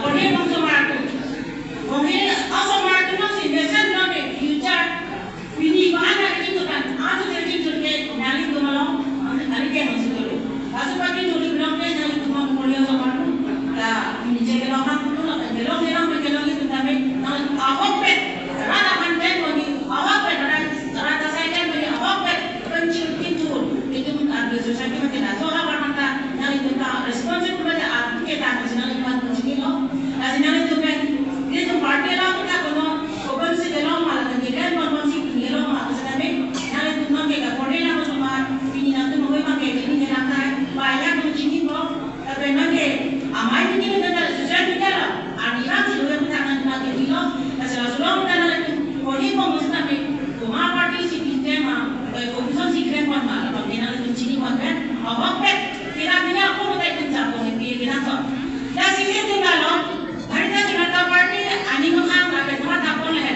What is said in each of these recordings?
Pone bang somarto. Pone asomarto na si desen na be future. Pini ko ana itu kan. Aso jadi jadi nali ko malam. Nali ke masih dulu. Aso pagi dulu bilang ke nali ko mau mulai somarto. La ini jadi orang tu lah. Gelong itu tapi awak pet. Rata manten bagi awak pet. Rata saya kan bagi awak pet. Pencil pintu itu ada sesuatu macam mana. Soalnya orang tak nali tu tak responsif kepada aku kita masih nali bantu sini loh. Asal nali tu kan dia tu parti lah kita kono open si gelong malah kan dia kan open si gelong malah sekarang nali tu nak kita korang nak semua ini nak tu mau pakai ini nak tak banyak tu sini kok. Tapi nak amai ini kita dah sesuatu kita lah. Adiran si dua kita akan nak kita asal asal kita nak korang pun mesti nak cuma parti si kita mah komisi si kita pun malah pakai nali tu sini makan awak pet kita punya aku mau tak kerja pun dia kita so. Dah sini tu kalau hari tu kita parti ani orang nak kita tak boleh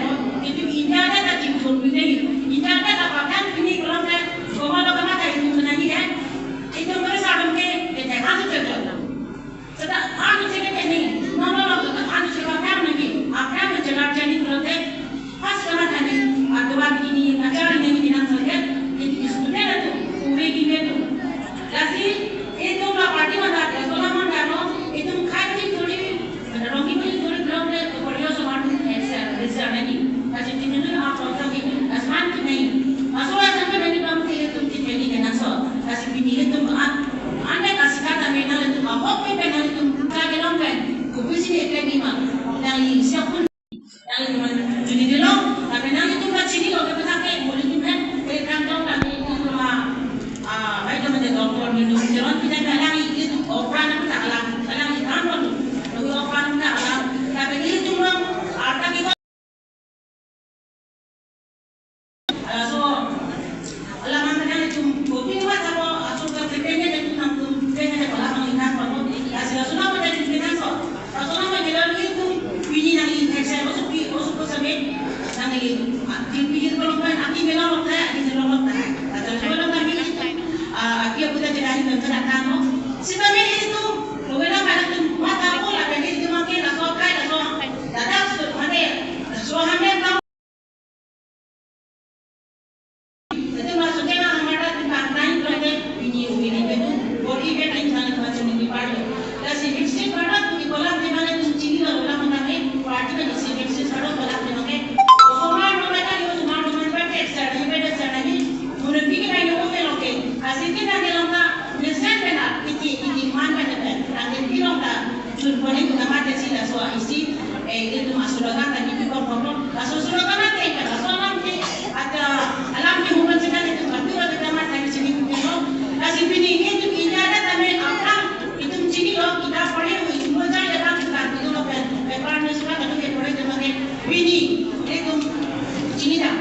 itu India ada tak cium ni India ada tak pakai ini kalau kita kalau kita tak itu menangi kan itu mereka sadam ke kita anu cakap sedang anu cakap ni no anu cakap apa lagi apa yang cakap jadi kalau kita pas kalau tadi atau ini acara ini nanti saja itu sebenarnya tu uwe gini tu jadi itu lah parti mana kalau mana itu kai itu tu ada orang itu tu belum ada kerja sama ekstra ni kasi ini tu apa orang ini asman tu ni asal asal ni belum itu kita ni dengan so kasi ini tu anda kasi kata menal itu apa menal itu kita orang kan kubisi ekonomi mah yang siapa yang jadi dulu tapi menal itu macam ni kalau kita pakai boleh tu kan kita tahu tapi itu mah itu macam doktor minum jalan kita dalam itu operan kita dalam itu apa tu lalu operan kita dalam tapi itu mah ada kita so alaman menal itu bukti mah kalau asal kerjanya itu nanti kerjanya kalau mengingat kalau asal sudah menjadi kita so asal nama jalan itu ini nanti saya masuk sampai nanti pilih kalau kan aki memang waktu aki memang waktu atau kalau kami aki aku dah jadi dan terang no sebenarnya itu kalau mana tu mata aku lah jadi itu makin asal kai asal dadah mana so hamil tahu jadi maksudnya kan hamaran tu kantai tu ada ini itu body weight insan macam ni pada dan si fixing pada tu di kolam di mana tu ciri lah kolam mana ni parti kan si fixing pada kolam di mana semua orang ada di semua orang pakai extra ni beda extra ni mungkin kita ini open oke asal kita dalam tak desain benar ini mana kan angin bilang tak jurupane kita mati sila so isi itu masuk dalam tadi itu problem masuk dalam nanti kan asal nanti ada alam di hubungan sekali itu betul kita mati di sini kita asal ini itu ini ada tapi apa itu sini loh kita boleh itu macam ada kita itu loh peperan surat itu kita boleh teman ini itu sini dah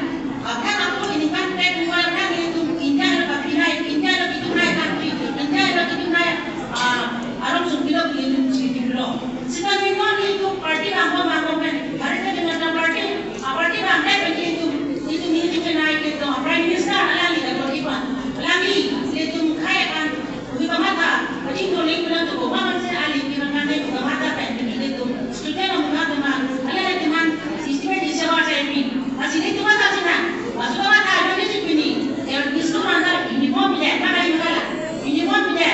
akan aku ini kan kedua kan itu India ada pinai India ada itu naik kan itu India ada itu naik Arab sudah itu sini dulu sekarang itu parti apa macam kan hari itu dengan parti apa itu itu naik itu prime minister lagi dah lagi itu kaya kan kita mata jadi itu lagi bilang tu bawa macam ali kita kan itu mata kan itu student orang mata ala teman sistem di sewa saya ini masih itu mata sana masuk mata ada di sini yang di sekolah ada ini pun bila mana yang kalah ini pun bila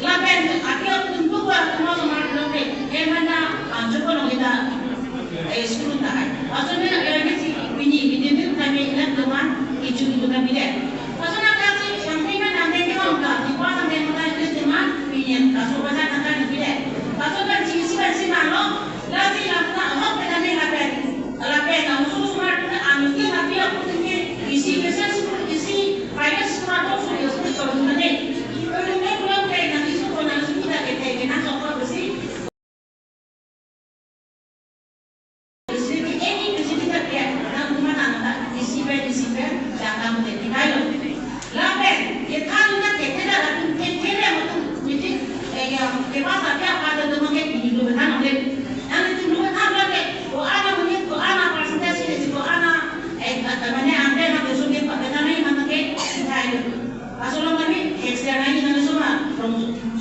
lapan akhir tentu buat semua semua orang yang mana cukup kita sekolah tak maksudnya yang ini itu kami ingat teman itu kami lihat maksudnya kasih yang mana nanti kita di kuasa yang kita itu teman ini kasus macam nanti bila maksudnya sisi mana lagi yang tak mau kita ni lapan usul semua kita ambil tapi aku ni isi finance semua tu sudah kalau nanti kalau ni belum kayak nanti semua nanti kita kita soal bersih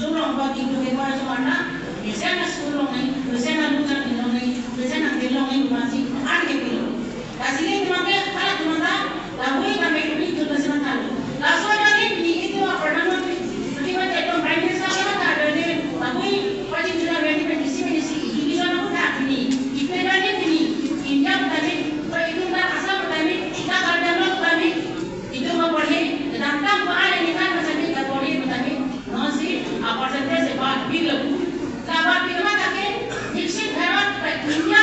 Semua orang bagi itu kepada semua anak, biasanya sekolah ni, biasanya luar India